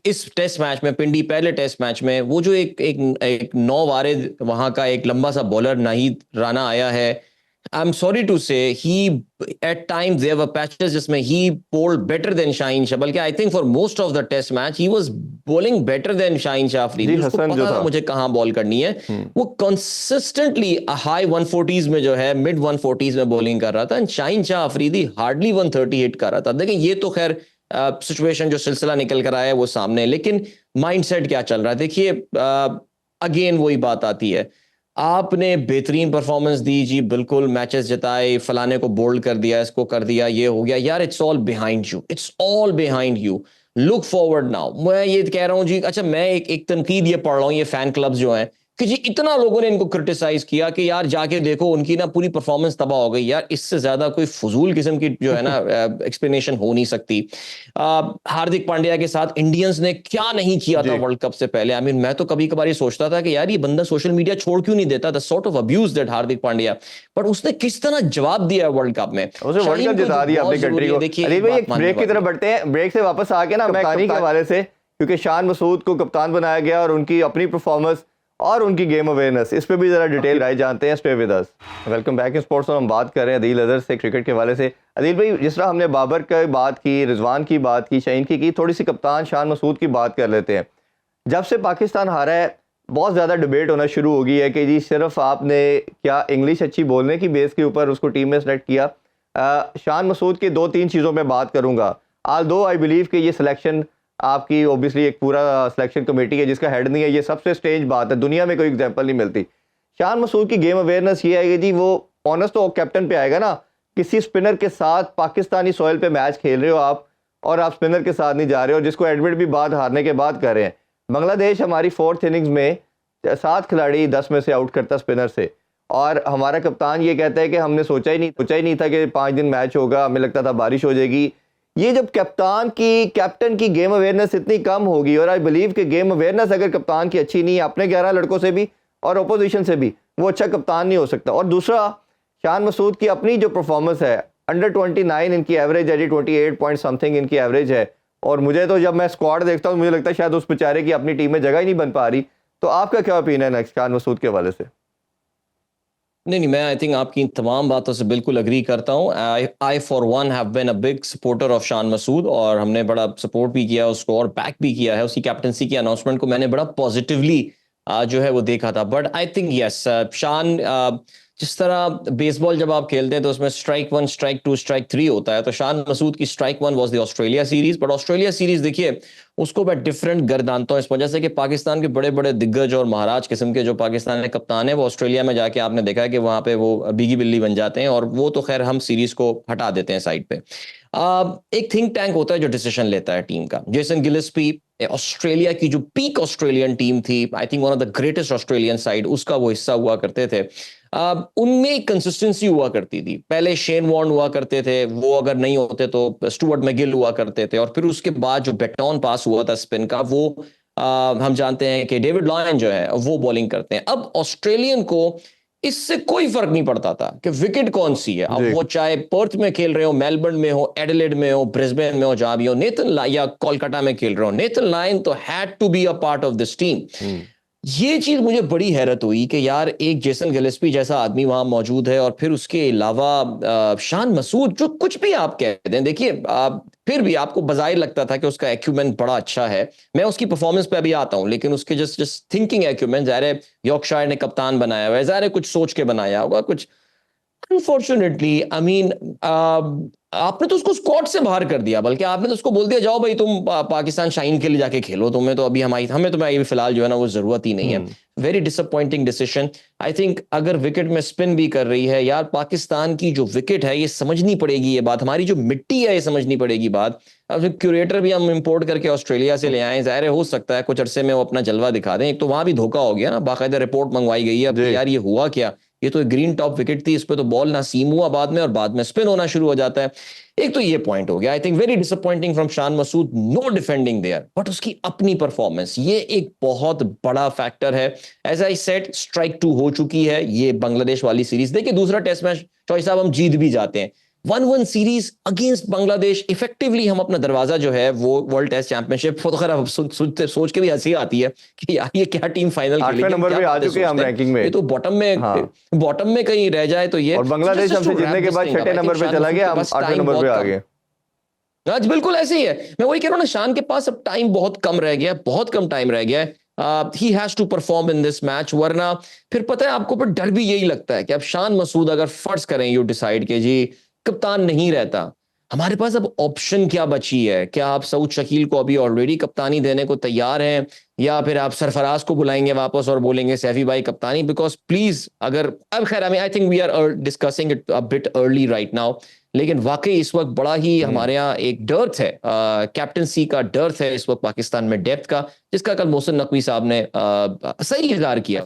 इस test match में पिंडी पहले टेस्ट मैच में वो जो एक नौ वारिद वहां का एक लंबा सा बॉलर नाहिद राना आया है, I am sorry to say he at times there were patches जिसमें he bowled better than Shaheen Shah, बल्कि I think for most of the test match he was bowling better than Shaheen Shah Afridi. जी, उसको हसन जो पता था था मुझे कहाँ बॉल करनी है। वो कंसिस्टेंटली हाई 140s में जो है मिड 140s में बॉलिंग कर रहा था, and Shaheen Shah Afridi hardly 130 hit कर रहा था। देखिए ये तो खैर सिचुएशन जो सिलसिला निकल कर आया है वो सामने है, लेकिन माइंडसेट क्या चल रहा है देखिए। अगेन वही बात आती है, आपने बेहतरीन परफॉर्मेंस दी जी, बिल्कुल मैचेस जिताए, फलाने को बोल्ड कर दिया, इसको कर दिया, ये हो गया यार, it's all behind you, it's all behind you, look forward now. मैं ये कह रहा हूं जी, अच्छा मैं एक तनकीद ये पढ़ रहा हूं, ये फैन क्लब्स जो हैं कि जी इतना लोगों ने इनको क्रिटिसाइज किया कि यार जाके देखो उनकी ना पूरी परफॉर्मेंस तबाह हो गई। यार इससे ज्यादा कोई फजूल किस्म की जो है ना एक्सप्लेनेशन हो नहीं सकती। हार्दिक पांड्या के साथ इंडियंस ने क्या नहीं किया था जी। वर्ल्ड कप से पहले। आई मीन मैं तो कभी कभार ये सोचता था कि यार ये बंदा सोशल मीडिया छोड़ क्यों नहीं देता, the sort of abuse that Hardik Pandya, but उसने किस तरह जवाब दिया वर्ल्ड कप में। उसे वर्ल्ड कप शाहीन को जिता जो दिया अपनी बहुत कंट्री जरूरी को। है, देखिए अनिल एक भाई बात एक मानने ब्रेक की वाली तरफ है। बढ़ते हैं, ब्रेक से वापस आके ना मैं कप्तानी के हवाले से, क्योंकि शान मसूद को कप्तान बनाया गया और उनकी अपनी परफॉर्मेंस और उनकी गेम अवेयरनेस, इस पे भी जरा डिटेल राय जानते हैं। Stay with us, welcome back in sports. और हम बात कर रहे हैं अदील अजहर से क्रिकेट के हवाले से। अदील भाई जिस तरह हमने बाबर की बात की, रिजवान की बात की, शाहीन की थोड़ी सी कप्तान शान मसूद की बात कर लेते हैं। जब से पाकिस्तान हारा है बहुत ज़्यादा डिबेट होना शुरू हो गई है कि जी सिर्फ आपने क्या इंग्लिश अच्छी बोलने की बेस के ऊपर उसको टीम में सेलेक्ट किया। शान मसूद के दो तीन चीज़ों में बात करूंगा। आल दो आई बिलीव कि ये सिलेक्शन आपकी ओबियसली एक पूरा सिलेक्शन कमेटी है जिसका हेड नहीं है, ये सबसे स्ट्रेंज बात है, दुनिया में कोई एग्जांपल नहीं मिलती। शान मसूद की गेम अवेयरनेस ये है कि जी वो ऑनर्स तो कैप्टन पे आएगा ना, किसी स्पिनर के साथ पाकिस्तानी सॉइल पे मैच खेल रहे हो आप और आप स्पिनर के साथ नहीं जा रहे हो, जिसको एडमिट भी बात हारने के बाद कर रहे हैं। बांग्लादेश हमारी फोर्थ इनिंग्स में 7 खिलाड़ी 10 में से आउट करता स्पिनर से, और हमारा कप्तान ये कहता है कि हमने सोचा ही नहीं था कि 5 दिन मैच होगा, हमें लगता था बारिश हो जाएगी। ये जब कैप्टन की गेम अवेयरनेस इतनी कम होगी, और आई बिलीव कि गेम अवेयरनेस अगर कप्तान की अच्छी नहीं है अपने 11 लड़कों से भी और अपोजिशन से भी, वो अच्छा कप्तान नहीं हो सकता। और दूसरा, शान मसूद की अपनी जो परफॉर्मेंस है, अंडर 29 इनकी एवरेज है जी, 28 पॉइंट समथिंग इनकी एवरेज है। और मुझे तो जब मैं स्क्वाड देखता हूँ मुझे लगता है शायद उस बेचारे की अपनी टीम में जगह ही नहीं बन पा रही। तो आपका क्या ओपिनियन है शान मसूद के हवाले से? नहीं, मैं आई थिंक आपकी इन तमाम बातों से बिल्कुल अग्री करता हूँ। I for one have been a big supporter of Shan Masood, और हमने बड़ा सपोर्ट भी किया उसको और बैक भी किया है। उसकी कैप्टनसी की अनाउंसमेंट को मैंने बड़ा पॉजिटिवली जो है वो देखा था। बट आई थिंक यस, शान जिस तरह बेसबॉल जब आप खेलते हैं तो उसमें स्ट्राइक 1, स्ट्राइक 2, स्ट्राइक 3 होता है, तो शान मसूद की strike 1 was the Australia series. But Australia series देखिए उसको मैं डिफरेंट गर्दानता हूं इस वजह से कि पाकिस्तान के बड़े बड़े दिग्गज और महाराज किस्म के जो पाकिस्तान के कप्तान है वो ऑस्ट्रेलिया में जाके आपने देखा है कि वहां पे वो बीगी बिल्ली बन जाते हैं, और वो तो खैर हम सीरीज को हटा देते हैं साइड पे। एक थिंक टैंक होता है जो डिसीजन लेता है टीम का। जेसन गिलेस्पी ऑस्ट्रेलिया की जो पीक ऑस्ट्रेलियन टीम थी, I think one of the greatest Australian side, उसका वो हिस्सा हुआ करते थे। उनमें एक कंसिस्टेंसी हुआ करती थी। पहले शेन वॉर्न हुआ करते थे, वो अगर नहीं होते तो स्टुअर्ट मैगिल हुआ करते थे, और फिर उसके बाद जो बैटन पास हुआ था स्पिन का, वो हम जानते हैं कि डेविड लॉयन जो है वो बॉलिंग करते हैं। अब ऑस्ट्रेलियन को इससे कोई फर्क नहीं पड़ता था कि विकेट कौन सी है। अब वो चाहे पर्थ में खेल रहे हो, मेलबर्न में हो, एडिलेड में हो, ब्रिस्बेन में हो, जहां भी हो, या कोलकाता में खेल रहे हो, नेथन लायन तो had to be a part of this team. ये चीज मुझे बड़ी हैरत हुई कि यार एक जेसन गिलेस्पी जैसा आदमी वहां मौजूद है, और फिर उसके अलावा शान मसूद, जो कुछ भी आप कह दें, देखिए फिर भी आपको बजाय लगता था कि उसका एक्यूमेंट बड़ा अच्छा है। मैं उसकी परफॉर्मेंस पे अभी आता हूं, लेकिन उसके जस्ट थिंकिंग एक्यूमेंट, ज़ाहिर है यॉर्कशायर ने कप्तान बनाया हुआ है, ज़ाहिर है कुछ सोच के बनाया होगा कुछ। अनफॉर्चुनेटली आई मीन आपने तो उसको स्क्वाड से बाहर कर दिया, बल्कि आपने तो उसको बोल दिया जाओ भाई तुम पाकिस्तान शाहीन के लिए जाके खेलो, तुम्हें तो अभी हमें तो भाई फिलहाल जो है ना वो जरूरत ही नहीं है। Very disappointing decision. I think अगर विकेट में स्पिन भी कर रही है यार, पाकिस्तान की जो विकेट है ये समझनी पड़ेगी ये बात, हमारी जो मिट्टी है ये समझनी पड़ेगी बात। अब क्यूरेटर भी हम इंपोर्ट करके ऑस्ट्रेलिया से ले आए, जाहिर है हो सकता है कुछ अरसे में वो अपना जलवा दिखा दें। एक तो वहां भी धोखा हो गया ना, बाकायदा रिपोर्ट मंगवाई गई है अब कि यार ये हुआ क्या, ये तो एक ग्रीन टॉप विकेट थी, इस पे तो बॉल ना सीम हुआ बाद में, और बाद में स्पिन होना शुरू हो जाता है। एक तो ये पॉइंट हो गया, I think very disappointing from Shan Masood, no defending there, but उसकी अपनी परफॉर्मेंस ये एक बहुत बड़ा फैक्टर है। एज आई सेड, स्ट्राइक 2 हो चुकी है ये बांग्लादेश वाली सीरीज। देखिए दूसरा टेस्ट मैच चौधरी साहब हम जीत भी जाते हैं, 1-1 सीरीज अगेंस्ट बांग्लादेश, इफेक्टिवली हम अपना दरवाजा जो है वो वर्ल्ड टेस्ट चैंपियनशिप, तो खैर अब सोच के भी हंसी आती है कि यार ये क्या टीम फाइनल खेलेगी, 8वें नंबर पे आ चुके हैं हम रैंकिंग में, ये तो बॉटम में कहीं रह जाए तो ये, और बांग्लादेश हमसे जीतने के बाद 6ठे नंबर पे चला गया, हम 8वें नंबर पे आ गए। आज बिल्कुल ऐसे ही है, मैं वही कह रहा हूँ ना, शान के पास अब टाइम बहुत कम रह गया है, बहुत कम टाइम रह गया है। He has to perform in this match, वरना फिर पता है आपको, पर डर भी यही लगता है कि अब शान मसूद अगर फर्ज करें यू डिसाइड के जी कप्तान नहीं रहता, हमारे पास अब ऑप्शन क्या बची है? क्या आप सऊद शकील को अभी ऑलरेडी कप्तानी देने को तैयार हैं, या फिर आप सरफराज को बुलाएंगे वापस और बोलेंगे सैफी भाई कप्तानी? बिकॉज प्लीज, अगर अब खैर I think we are discussing it a bit early right now, लेकिन वाकई इस वक्त बड़ा ही हमारे यहाँ एक डर्थ है, कैप्टनसी का डर्थ है इस वक्त पाकिस्तान में, डेप्थ का, जिसका कल मोहसिन नकवी साहब ने सही इजहार किया।